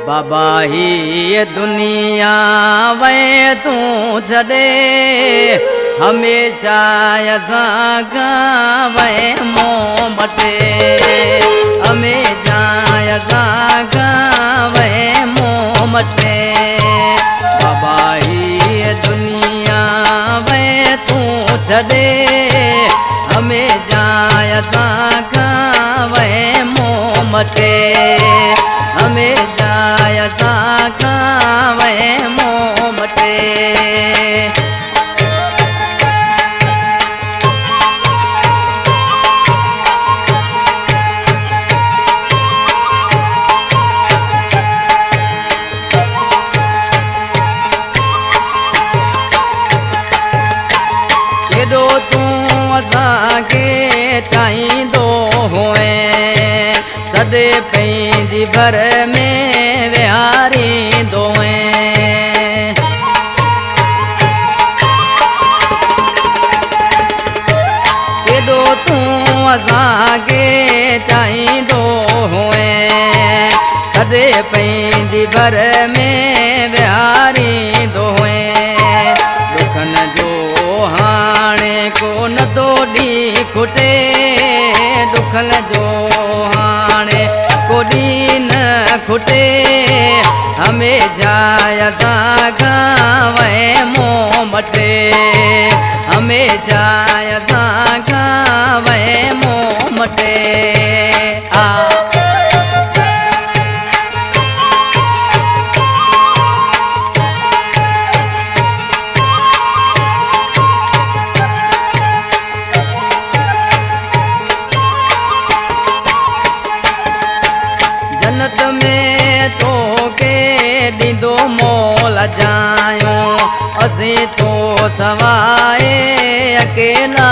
बाबा ही ये दुनिया वे तू छदे हमेशा असां वे मोमटे हमेशा असां वे मोमटे बाबा ही ये दुनिया वे तू छदे हमेशा असां वे मोमटे हमेशा असां वे मोमटे केॾो तूं असांखे चाहींदो हुए सदे पंहिंजी भर में विहारींदो केॾो तूं असांखे चाहींदो हुए सदे पंहिंजी भर में विहारींदो हुए दुखनि जो हाणे कोन थो ॾींहुं खुटे दुखनि जो हाणे को ॾींहुं न खुटे हमेशा असां वे मोमटे हमेशा असां वे मोमटे जन्नत में तो के ॾींदो मोल जायूं असीं तो सवाए अकेला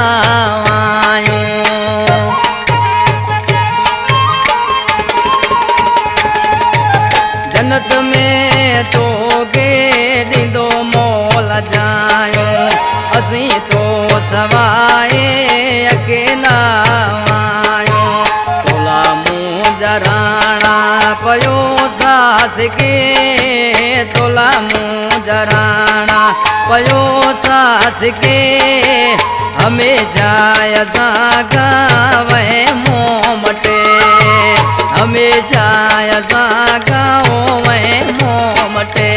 आयूं जन्नत में तो के ॾींदो मोल जायूं असीं तो सवाए अकेला आयूं तोला मूं जराणा पयो सास के तोला मूं जराणा पयो सास के हमेशा असां वे मोमटे हमेशा असां वे मोमटे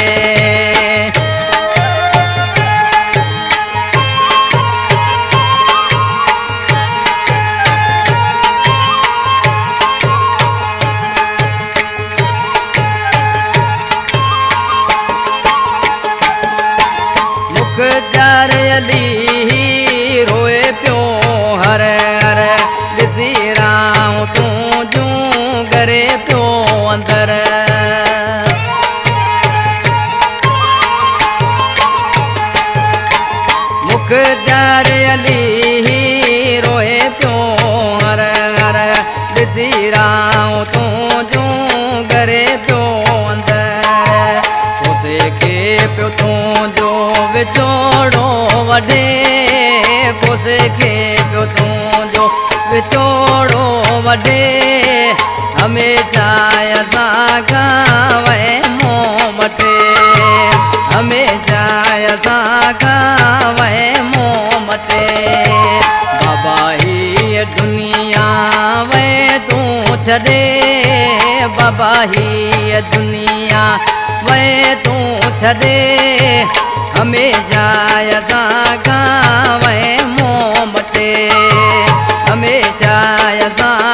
अली रोए पियो हर हर ॾिसी राम तूं जूं करे पियो अंदर मुख जार अली रोए पियो हर हर ॾिसी राम तूं जूं करे पियो अंदर उसे के पियो तूं जो विछोड़ो वॾे पोसे खे पियो तूं जो विछोड़ो वॾे हमेशा असां वे मोमटे हमेशा असां वे मोमटे बाबा ही ये दुनिया वे तूं छॾे बाबा ही ये दुनिया वे तूं छॾे हमेशा असां वे मोमटे हमेशा असां